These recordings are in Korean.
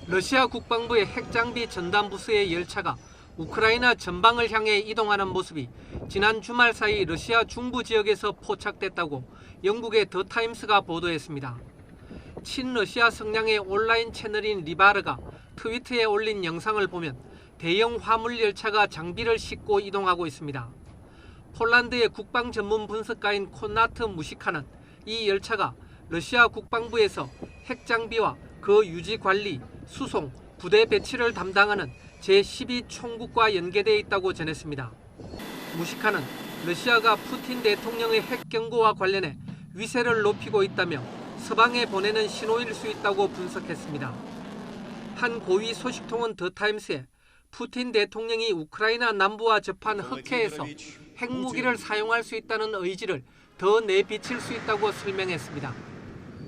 러시아 국방부의 핵장비 전담 부스의 열차가 우크라이나 전방을 향해 이동하는 모습이 지난 주말 사이 러시아 중부 지역에서 포착됐다고 영국의 더 타임스가 보도했습니다. 친러시아 성향의 온라인 채널인 리바르가 트위터에 올린 영상을 보면 대형 화물 열차가 장비를 싣고 이동하고 있습니다. 폴란드의 국방 전문 분석가인 콘나트 무시카는 이 열차가 러시아 국방부에서 핵장비와 그 유지 관리, 수송, 부대 배치를 담당하는 제12 총국과 연계되어 있다고 전했습니다. 무시카는 러시아가 푸틴 대통령의 핵 경고와 관련해 위세를 높이고 있다며 서방에 보내는 신호일 수 있다고 분석했습니다. 한 고위 소식통은 더 타임스에 푸틴 대통령이 우크라이나 남부와 접한 흑해에서 핵무기를 사용할 수 있다는 의지를 더 내비칠 수 있다고 설명했습니다.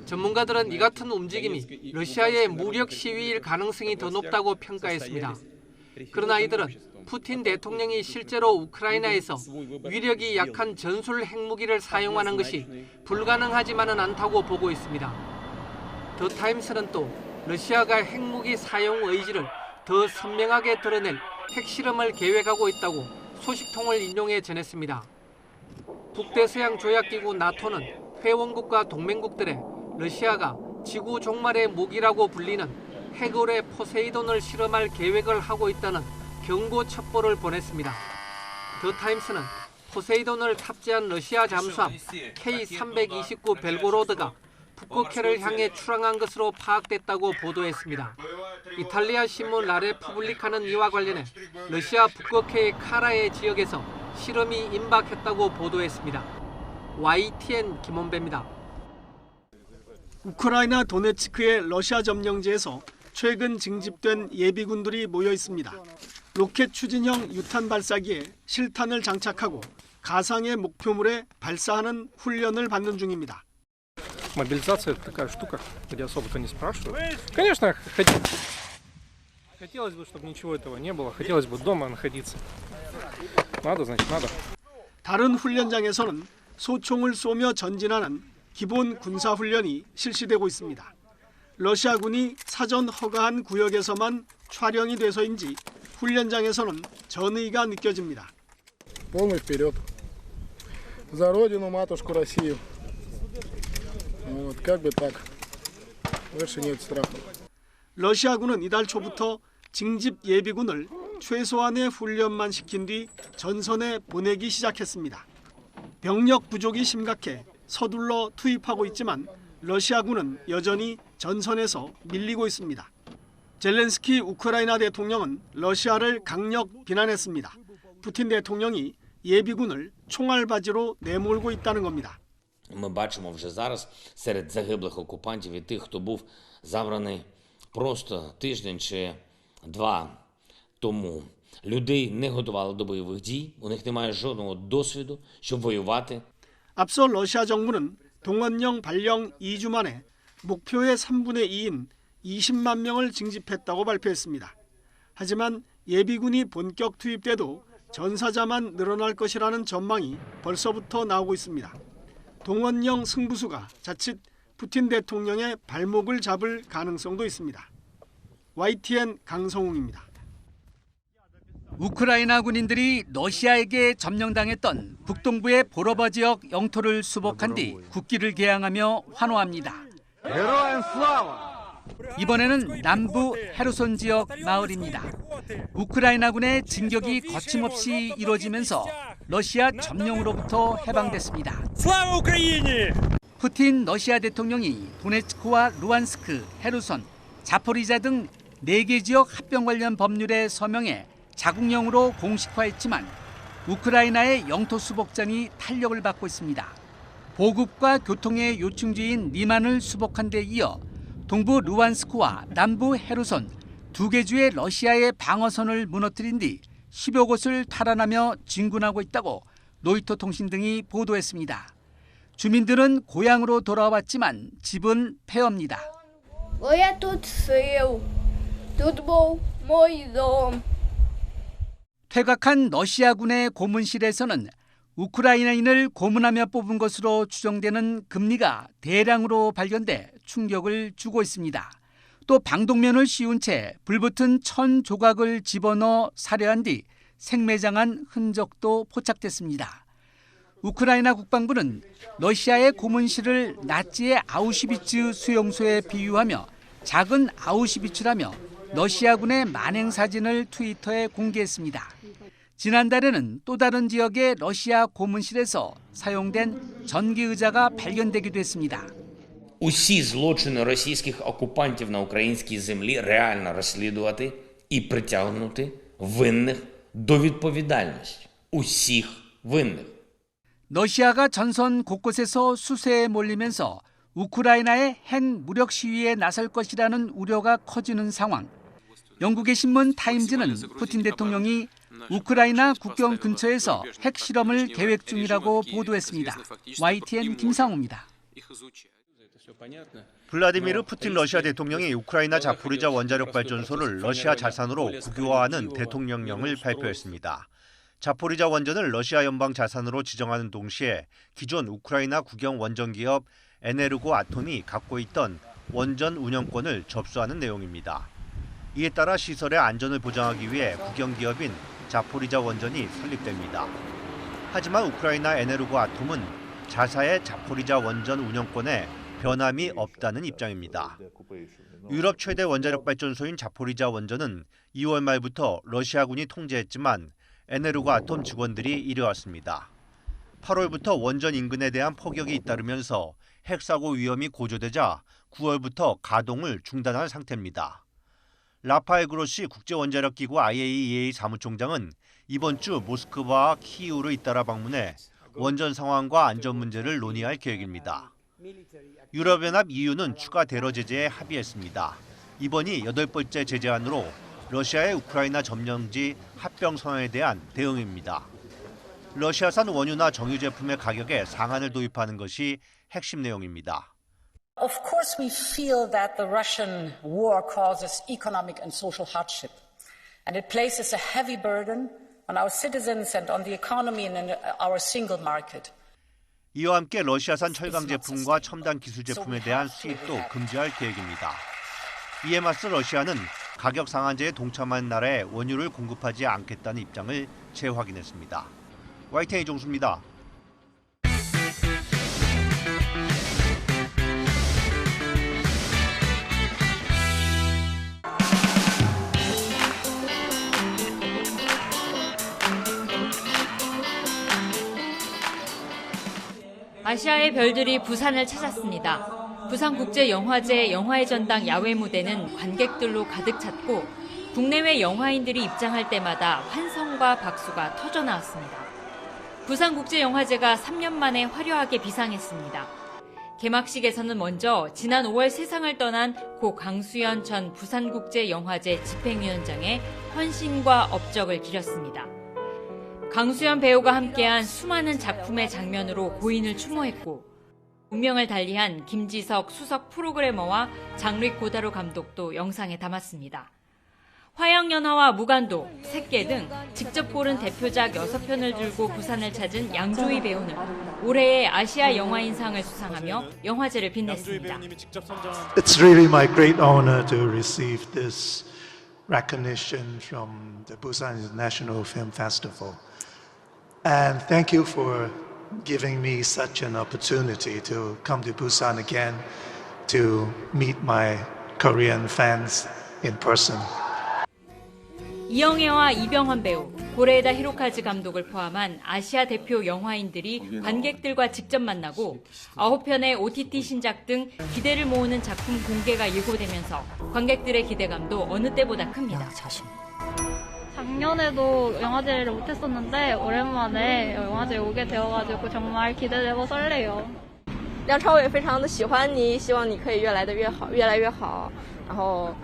전문가들은 이 같은 움직임이 러시아의 무력 시위일 가능성이 더 높다고 평가했습니다. 그러나 이들은 푸틴 대통령이 실제로 우크라이나에서 위력이 약한 전술 핵무기를 사용하는 것이 불가능하지만은 않다고 보고 있습니다. 더 타임스는 또 러시아가 핵무기 사용 의지를 더 선명하게 드러낼 핵실험을 계획하고 있다고 소식통을 인용해 전했습니다. 북대서양 조약기구 나토는 회원국과 동맹국들의 러시아가 지구 종말의 무기라고 불리는 핵어뢰 포세이돈을 실험할 계획을 하고 있다는 경고 첩보를 보냈습니다. 더 타임스는 포세이돈을 탑재한 러시아 잠수함 K329 벨고로드가 북극해를 향해 출항한 것으로 파악됐다고 보도했습니다. 이탈리아 신문 라레푸블리카는 이와 관련해 러시아 북극해의 카라의 지역에서 실험이 임박했다고 보도했습니다. YTN 김원배입니다. 우크라이나 도네츠크의 러시아 점령지에서 최근 징집된 예비군들이 모여 있습니다. 로켓 추진형 유탄 발사기에 실탄을 장착하고 가상의 목표물에 발사하는 훈련을 받는 중입니다. Мобилизация – это такая штука, где особо-то не спрашивают. Конечно, хотелось бы, чтобы ничего этого не было. Хотелось бы дома находиться. Надо, значит, надо. 다른 훈련장에서는 소총을 쏘며 전진하는 기본 군사 훈련이 실시되고 있습니다. 러시아군이 사전 허가한 구역에서만 촬영이 돼서인지 훈련장에서는 전의가 느껴집니다. Полный вперед. За родину, матушку Россию. Вот, как бы так. Больше нет страха. 러시아군은 이달 초부터 징집 예비군을 최소한의 훈련만 시킨 뒤 전선에 보내기 시작했습니다. 병력 부족이 심각해 서둘러 투입하고 있지만 러시아군은 여전히 전선에서 밀리고 있습니다. 젤렌스키 우크라이나 대통령은 러시아를 강력 비난했습니다. 푸틴 대통령이 예비군을 총알바지로 내몰고 있다는 겁니다. Ми бачимо вже зараз серед загиблих окупантів і тих, хто був забраний просто тиждень чи два тому. Людей не готували до бойових дій, у них немає жодного досвіду, щоб воювати. 앞서 러시아 정부는 동원령 발령 2주 만에 목표의 3분의 2인 20만 명을 징집했다고 발표했습니다. 하지만 예비군이 본격 투입돼도 전사자만 늘어날 것이라는 전망이 벌써부터 나오고 있습니다. 동원령 승부수가 자칫 푸틴 대통령의 발목을 잡을 가능성도 있습니다. YTN 강성웅입니다. 우크라이나 군인들이 러시아에게 점령당했던 북동부의 보로바 지역 영토를 수복한 뒤 국기를 개양하며 환호합니다. 이번에는 남부 헤르손 지역 마을입니다. 우크라이나군의 진격이 거침없이 이루어지면서 러시아 점령으로부터 해방됐습니다. 푸틴 러시아 대통령이 도네츠크와 루안스크, 헤르손, 자포리자 등 4개 지역 합병 관련 법률에 서명해 자국령으로 공식화했지만 우크라이나의 영토 수복전이 탄력을 받고 있습니다. 보급과 교통의 요충지인 리만을 수복한 데 이어 동부 루안스크와 남부 헤르손 2개 주의 러시아의 방어선을 무너뜨린 뒤 10여 곳을 탈환하며 진군하고 있다고 로이터 통신 등이 보도했습니다. 주민들은 고향으로 돌아왔지만 집은 폐허입니다. Я тут жил. Тут был мой дом. 퇴각한 러시아군의 고문실에서는 우크라이나인을 고문하며 뽑은 것으로 추정되는 금리가 대량으로 발견돼 충격을 주고 있습니다. 또 방독면을 씌운 채 불붙은 천 조각을 집어넣어 살해한 뒤 생매장한 흔적도 포착됐습니다. 우크라이나 국방부는 러시아의 고문실을 나치의 아우슈비츠 수용소에 비유하며 작은 아우슈비츠라며 러시아군의 만행 사진을 트위터에 공개했습니다. 지난달에는 또 다른 지역의 러시아 고문실에서 사용된 전기의자가 발견되기도 했습니다. Усі злочини російських окупантів на українській землі реально розслідувати і притягнути винних до відповідальності. Усіх винних. 러시아가 전선 곳곳에서 수세에 몰리면서 우크라이나의 핵 무력 시위에 나설 것이라는 우려가 커지는 상황. 영국의 신문 타임즈는 푸틴 대통령이 우크라이나 국경 근처에서 핵 실험을 계획 중이라고 보도했습니다. YTN 김상호입니다. 블라디미르 푸틴 러시아 대통령이 우크라이나 자포리자 원자력 발전소를 러시아 자산으로 국유화하는 대통령령을 발표했습니다. 자포리자 원전을 러시아 연방 자산으로 지정하는 동시에 기존 우크라이나 국영 원전 기업 에네르고 아톰이 갖고 있던 원전 운영권을 접수하는 내용입니다. 이에 따라 시설의 안전을 보장하기 위해 국영 기업인 자포리자 원전이 설립됩니다. 하지만 우크라이나 에네르고 아톰은 자사의 자포리자 원전 운영권에 변함이 없다는 입장입니다. 유럽 최대 원자력 발전소인 자포리자 원전은 2월 말부터 러시아군이 통제했지만 에네르고 아톰 직원들이 이뤄왔습니다. 8월부터 원전 인근에 대한 폭격이 잇따르면서 핵사고 위험이 고조되자 9월부터 가동을 중단한 상태입니다. 라파엘 그로시 국제원자력기구 IAEA 사무총장은 이번 주 모스크바와 키이우를 잇따라 방문해 원전 상황과 안전 문제를 논의할 계획입니다. 유럽연합 EU는 추가 대러 제재에 합의했습니다. 이번이 8번째 제재안으로 러시아의 우크라이나 점령지 합병 선언에 대한 대응입니다. 러시아산 원유나 정유 제품의 가격에 상한을 도입하는 것이 핵심 내용입니다. Of course, we feel that the Russian war causes economic and social hardship, and it places a heavy burden on our citizens and on the economy and our single market. 이와 함께 러시아산 철강 제품과 첨단 기술 제품에 대한 수입도 금지할 계획입니다. 이에 맞서 러시아는 가격 상한제에 동참한 나라에 원유를 공급하지 않겠다는 입장을 재확인했습니다. YTN 이종수입니다. 아시아의 별들이 부산을 찾았습니다. 부산국제영화제 영화의 전당 야외 무대는 관객들로 가득 찼고 국내외 영화인들이 입장할 때마다 환성과 박수가 터져나왔습니다. 부산국제영화제가 3년 만에 화려하게 비상했습니다. 개막식에서는 먼저 지난 5월 세상을 떠난 고 강수연 전 부산국제영화제 집행위원장의 헌신과 업적을 기렸습니다. 강수연 배우가 함께한 수많은 작품의 장면으로 고인을 추모했고 운명을 달리한 김지석 수석 프로그래머와 장르익 고다로 감독도 영상에 담았습니다. 화양연화와 무간도, 새끼 등 직접 고른 대표작 6편을 들고 부산을 찾은 양조희 배우는 올해의 아시아 영화인상을 수상하며 영화제를 빛냈습니다. It's really my great honor to receive this recognition from the Busan International Film Festival. And thank you for giving me such an opportunity to come to Busan again to meet my Korean fans in person. 이영애와 이병헌 배우, 고레에다 히로카즈 감독을 포함한 아시아 대표 영화인들이 관객들과 직접 만나고 9편의 OTT 신작 등 기대를 모으는 작품 공개가 예고되면서 관객들의 기대감도 어느 때보다 큽니다. 작년에도 영화제를 못했었는데 오랜만에 영화제에 오게 되어가지고 정말 기대되고 설레요. 梁朝伟非常的喜欢你，希望你可以越来越好，越来越好，然后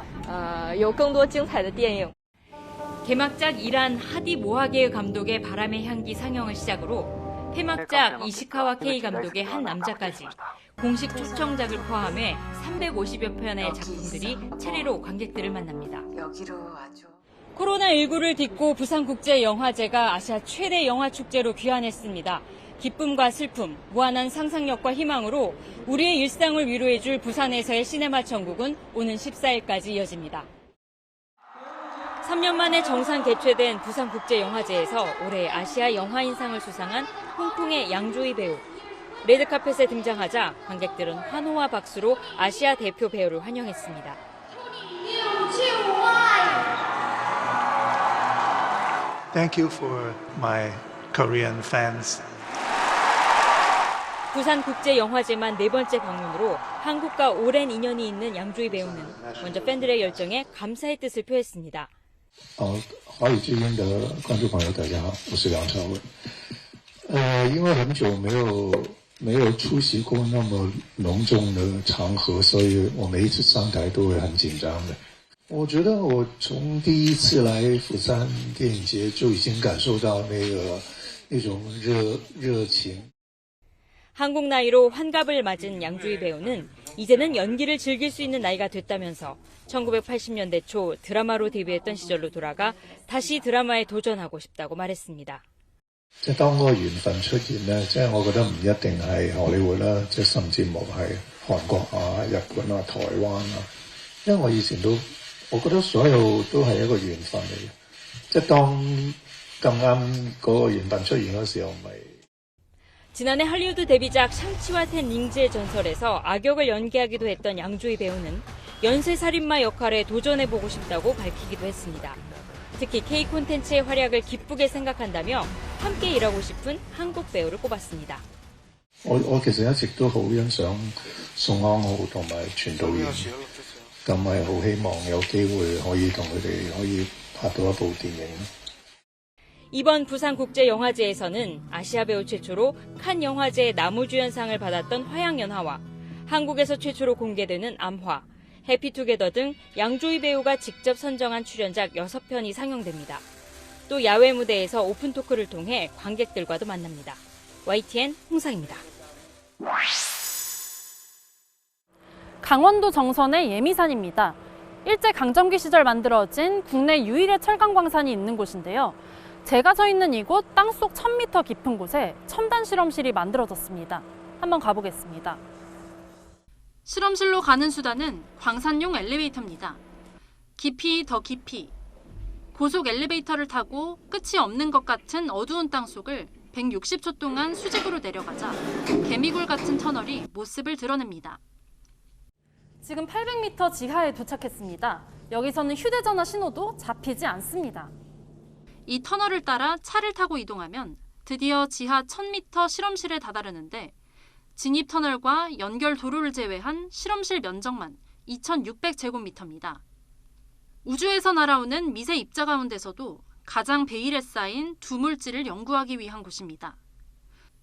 有更多精彩的电影。 개막작 이란 하디 모하게 감독의 바람의 향기 상영을 시작으로 폐막작 이시카와 케이 감독의 한 남자까지 공식 초청작을 포함해 350여 편의 작품들이 차례로 관객들을 만납니다. 코로나19를 딛고 부산국제영화제가 아시아 최대 영화축제로 귀환했습니다. 기쁨과 슬픔, 무한한 상상력과 희망으로 우리의 일상을 위로해줄 부산에서의 시네마 천국은 오는 14일까지 이어집니다. 3년 만에 정상 개최된 부산국제영화제에서 올해 아시아 영화인상을 수상한 홍콩의 양조위 배우. 레드카펫에 등장하자 관객들은 환호와 박수로 아시아 대표 배우를 환영했습니다. Thank you for my Korean fans. 부산국제영화제만 4번째 방문으로 한국과 오랜 인연이 있는 양조위 배우는 먼저 팬들의 열정에 감사의 뜻을 표했습니다. 华语之音的观众朋友，大家好，我是梁朝伟。因为很久没有出席过那么隆重的场合，所以我每一次上台都会很紧张的。我觉得我从第一次来釜山电影节就已经感受到那种热情。 한국 나이로 환갑을 맞은 양조위 배우는 이제는 연기를 즐길 수 있는 나이가 됐다면서 1980년대 초 드라마로 데뷔했던 시절로 돌아가 다시 드라마에 도전하고 싶다고 말했습니다. 即係當嗰個緣分出現咧，即係我覺得唔一定係荷里活啦，即係甚至冇係韓國啊、日本啊、台灣啊，因為我以前我覺得所有都係一個緣分嚟嘅，即係當咁啱嗰個緣分出現嗰時候，咪。 지난해 할리우드 데뷔작 샹치와 텐 링즈의 전설에서 악역을 연기하기도 했던 양조위 배우는 연쇄살인마 역할에 도전해보고 싶다고 밝히기도 했습니다. 특히 K 콘텐츠의 활약을 기쁘게 생각한다며 함께 일하고 싶은 한국 배우를 꼽았습니다. 我其實一直都好欣賞宋康昊同埋全導演，咁係好希望有機會可以同佢哋可以拍到一部電影。 이번 부산국제영화제에서는 아시아 배우 최초로 칸 영화제 나무주연상을 받았던 화양연화와 한국에서 최초로 공개되는 암화, 해피투게더 등 양조위 배우가 직접 선정한 출연작 6편이 상영됩니다. 또 야외 무대에서 오픈토크를 통해 관객들과도 만납니다. YTN 홍상입니다. 강원도 정선의 예미산입니다. 일제강점기 시절 만들어진 국내 유일의 철강광산이 있는 곳인데요. 제가 서 있는 이곳 땅속 1000m 깊은 곳에 첨단 실험실이 만들어졌습니다. 한번 가보겠습니다. 실험실로 가는 수단은 광산용 엘리베이터입니다. 깊이 더 깊이. 고속 엘리베이터를 타고 끝이 없는 것 같은 어두운 땅속을 160초 동안 수직으로 내려가자 개미굴 같은 터널이 모습을 드러냅니다. 지금 800m 지하에 도착했습니다. 여기서는 휴대전화 신호도 잡히지 않습니다. 이 터널을 따라 차를 타고 이동하면 드디어 지하 1000m 실험실에 다다르는데 진입 터널과 연결 도로를 제외한 실험실 면적만 2600제곱미터입니다. 우주에서 날아오는 미세 입자 가운데서도 가장 베일에 쌓인 두 물질을 연구하기 위한 곳입니다.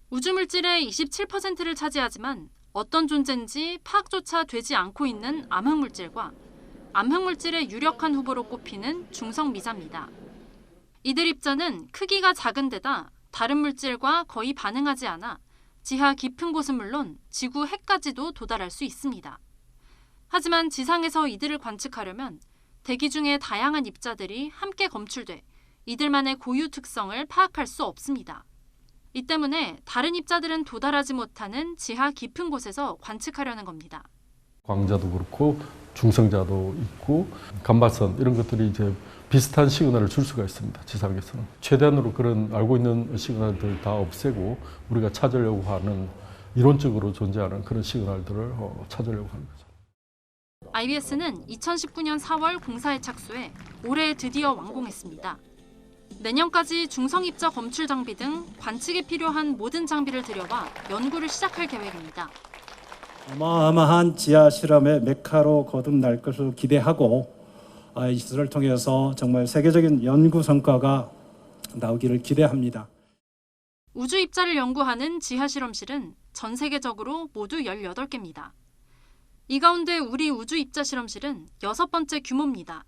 우주 물질의 27%를 차지하지만 어떤 존재인지 파악조차 되지 않고 있는 암흑물질과 암흑물질의 유력한 후보로 꼽히는 중성미자입니다. 이들 입자는 크기가 작은 데다 다른 물질과 거의 반응하지 않아 지하 깊은 곳은 물론 지구 핵까지도 도달할 수 있습니다. 하지만 지상에서 이들을 관측하려면 대기 중에 다양한 입자들이 함께 검출돼 이들만의 고유 특성을 파악할 수 없습니다. 이 때문에 다른 입자들은 도달하지 못하는 지하 깊은 곳에서 관측하려는 겁니다. 광자도 그렇고 중성자도 있고 감발선 이런 것들이 이제 비슷한 시그널을 줄 수가 있습니다. 지상에서는. 최대한으로 그런 알고 있는 시그널들 다 없애고 우리가 찾으려고 하는 이론적으로 존재하는 그런 시그널들을 찾으려고 하는 거죠. IBS는 2019년 4월 공사에 착수해 올해 드디어 완공했습니다. 내년까지 중성 입자 검출 장비 등 관측에 필요한 모든 장비를 들여와 연구를 시작할 계획입니다. 어마어마한 지하 실험의 메카로 거듭날 것을 기대하고 이 시설을 통해서 정말 세계적인 연구 성과가 나오기를 기대합니다. 우주 입자를 연구하는 지하 실험실은 전 세계적으로 모두 18개입니다. 이 가운데 우리 우주 입자 실험실은 6번째 규모입니다.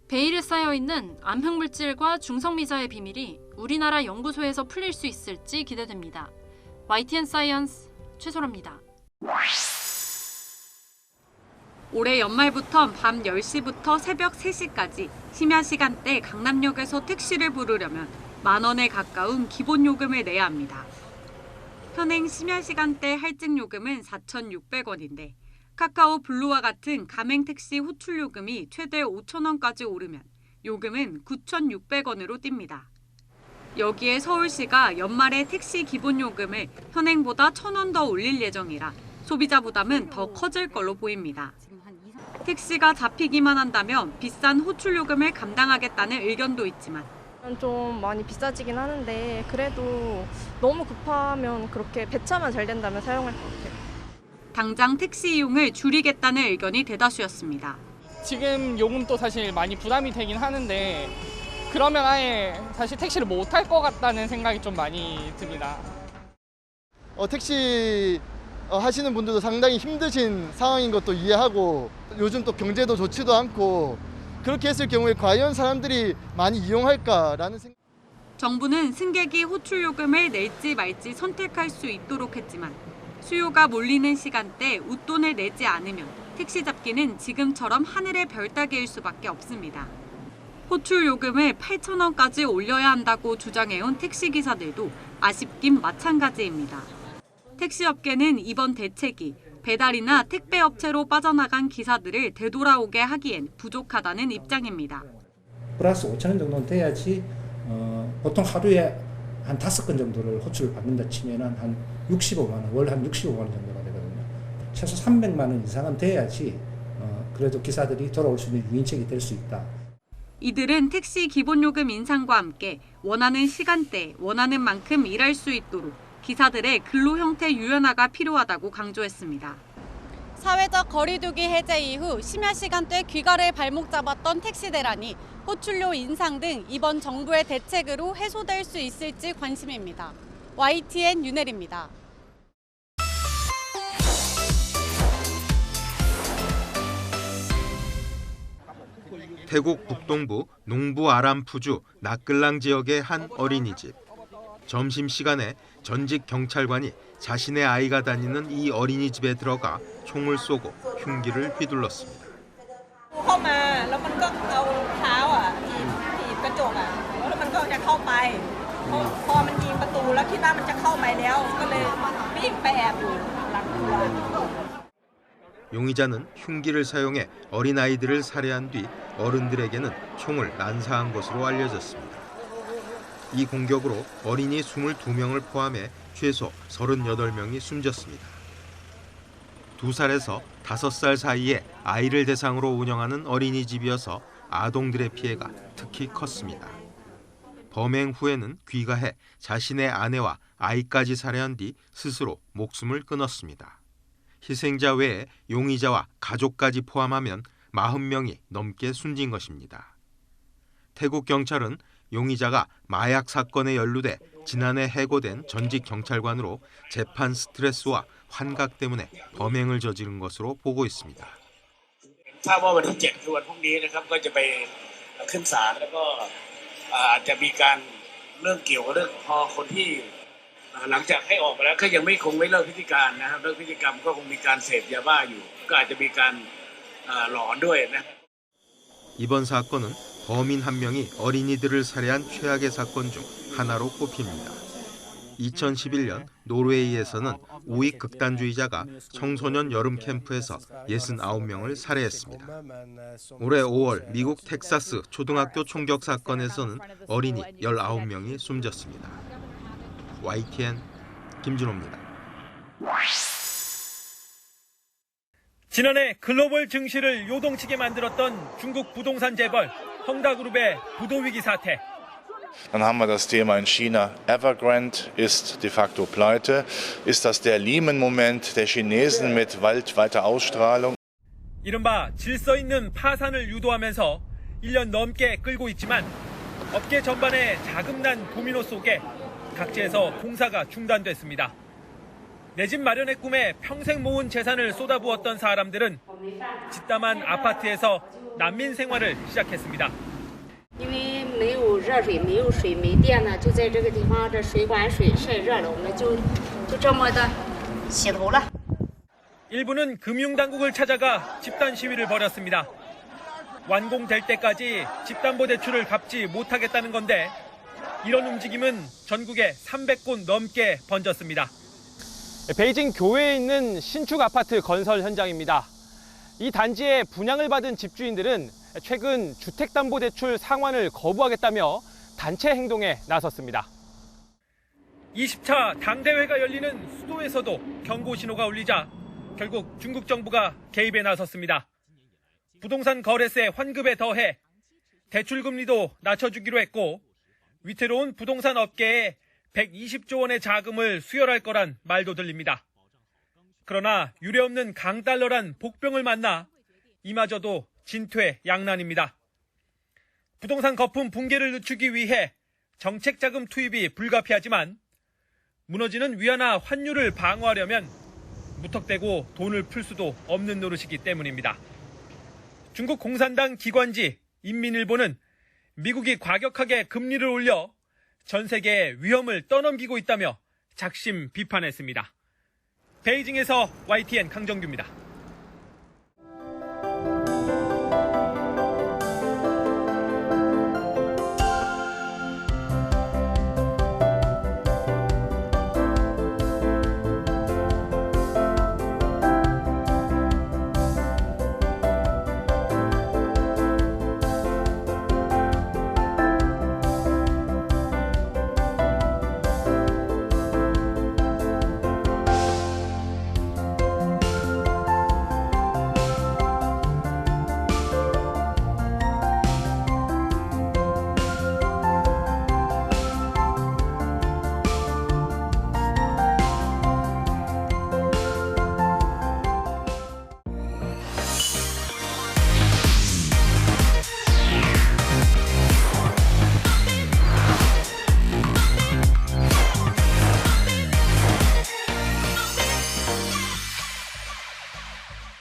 베일에 쌓여있는 암흑물질과 중성미자의 비밀이 우리나라 연구소에서 풀릴 수 있을지 기대됩니다. YTN 사이언스 최소라입니다. 올해 연말부터 밤 10시부터 새벽 3시까지 심야 시간대 강남역에서 택시를 부르려면 10,000원에 가까운 기본 요금을 내야 합니다. 현행 심야 시간대 할증 요금은 4,600원인데 카카오 블루와 같은 가맹 택시 호출 요금이 최대 5,000원까지 오르면 요금은 9,600원으로 뜁니다. 여기에 서울시가 연말에 택시 기본 요금을 현행보다 1,000원 더 올릴 예정이라 소비자 부담은 더 커질 걸로 보입니다. 택시가 잡히기만 한다면 비싼 호출 요금을 감당하겠다는 의견도 있지만 좀 많이 비싸지긴 하는데 그래도 너무 급하면 그렇게 배차만 잘 된다면 사용할 것 같아요. 당장 택시 이용을 줄이겠다는 의견이 대다수였습니다. 지금 요금도 사실 많이 부담이 되긴 하는데 그러면 아예 사실 택시를 못 탈 것 같다는 생각이 좀 많이 듭니다. 택시 하시는 분들도 상당히 힘드신 상황인 것도 이해하고 요즘 또 경제도 좋지도 않고 그렇게 했을 경우에 과연 사람들이 많이 이용할까라는 생각. 정부는 승객이 호출 요금을 낼지 말지 선택할 수 있도록 했지만 수요가 몰리는 시간대 웃돈을 내지 않으면 택시 잡기는 지금처럼 하늘의 별 따기일 수밖에 없습니다. 호출 요금을 8,000원까지 올려야 한다고 주장해온 택시기사들도 아쉽긴 마찬가지입니다. 택시업계는 이번 대책이 배달이나 택배업체로 빠져나간 기사들을 되돌아오게 하기엔 부족하다는 입장입니다. 플러스 5,000원 정도는 돼야지 보통 하루에 한 5건 정도를 호출을 받는다 치면은 한 65만 원, 월 한 65만 원 정도가 되거든요. 최소 300만 원 이상은 돼야지 그래도 기사들이 돌아올 수 있는 유인책이 될 수 있다. 이들은 택시 기본요금 인상과 함께 원하는 시간대, 원하는 만큼 일할 수 있도록 기사들의 근로 형태 유연화가 필요하다고 강조했습니다. 사회적 거리두기 해제 이후 심야 시간대 귀가를 발목 잡았던 택시 대란이 호출료 인상 등 이번 정부의 대책으로 해소될 수 있을지 관심입니다. YTN 윤혜리입니다. 태국 북동부 농부 아람푸주 나끌랑 지역의 한 어린이집. 점심시간에 전직 경찰관이 자신의 아이가 다니는 이 어린이집에 들어가 총을 쏘고 흉기를 휘둘렀습니다. 용의자는 흉기를 사용해 어린아이들을 살해한 뒤 어른들에게는 총을 난사한 것으로 알려졌습니다. 이 공격으로 어린이 22명을 포함해 최소 38명이 숨졌습니다. 2살에서 5살 사이에 아이를 대상으로 운영하는 어린이집이어서 아동들의 피해가 특히 컸습니다. 범행 후에는 귀가해 자신의 아내와 아이까지 살해한 뒤 스스로 목숨을 끊었습니다. 희생자 외에 용의자와 가족까지 포함하면 40명이 넘게 숨진 것입니다. 태국 경찰은 용의자가 마약 사건에 연루돼 지난해 해고된 전직 경찰관으로 재판 스트레스와 환각 때문에 범행을 저지른 것으로 보고 있습니다. ทราบว่าวันที่ 7 คือวันพรุ่งนี้นะครับก็จะไปขึ้นศาลแล้วก็อาจจะมีการเรื่องเกี่ยวกับเรื่องพอคนที่หลังจากให้ออกมาแล้วก็ยังคงไม่เลิกพฤติการนะครับเลิกพฤติกรรมก็คงมีการเสพยาบ้าอยู่ก็อาจจะมีการหลอนด้วยนะ 이번 사건은 범인 한 명이 어린이들을 살해한 최악의 사건 중 하나로 꼽힙니다. 2011년 노르웨이에서는 우익 극단주의자가 청소년 여름 캠프에서 69명을 살해했습니다. 올해 5월 미국 텍사스 초등학교 총격 사건에서는 어린이 19명이 숨졌습니다. YTN 김준호입니다. 지난해 글로벌 증시를 요동치게 만들었던 중국 부동산 재벌 헝다그룹의 부도위기 사태. Dann haben wir das Thema in China. Evergrande ist de facto pleite. Ist das der Lehman-Moment der Chinesen mit weltweiter Ausstrahlung? 이른바 질서 있는 파산을 유도하면서 1년 넘게 끌고 있지만 업계 전반의 자금난 도미노 속에 각지에서 공사가 중단됐습니다. 내 집 마련의 꿈에 평생 모은 재산을 쏟아부었던 사람들은 짓담한 아파트에서 난민 생활을 시작했습니다. 因为没有热水、没有水、没电呢，就在这个地方，这水管水晒热了，我们就这么的洗头了。 일부는 금융당국을 찾아가 집단 시위를 벌였습니다. 완공될 때까지 집담보대출을 갚지 못하겠다는 건데 이런 움직임은 전국에 300곳 넘게 번졌습니다. 베이징 교외에 있는 신축 아파트 건설 현장입니다. 이 단지에 분양을 받은 집주인들은 최근 주택담보대출 상환을 거부하겠다며 단체 행동에 나섰습니다. 20차 당대회가 열리는 수도에서도 경고 신호가 울리자 결국 중국 정부가 개입에 나섰습니다. 부동산 거래세 환급에 더해 대출금리도 낮춰주기로 했고 위태로운 부동산 업계에 120조 원의 자금을 수혈할 거란 말도 들립니다. 그러나 유례없는 강달러란 복병을 만나 이마저도 진퇴양난입니다. 부동산 거품 붕괴를 늦추기 위해 정책 자금 투입이 불가피하지만 무너지는 위안화 환율을 방어하려면 무턱대고 돈을 풀 수도 없는 노릇이기 때문입니다. 중국 공산당 기관지 인민일보는 미국이 과격하게 금리를 올려 전 세계의 위험을 떠넘기고 있다며 작심 비판했습니다. 베이징에서 YTN 강정규입니다.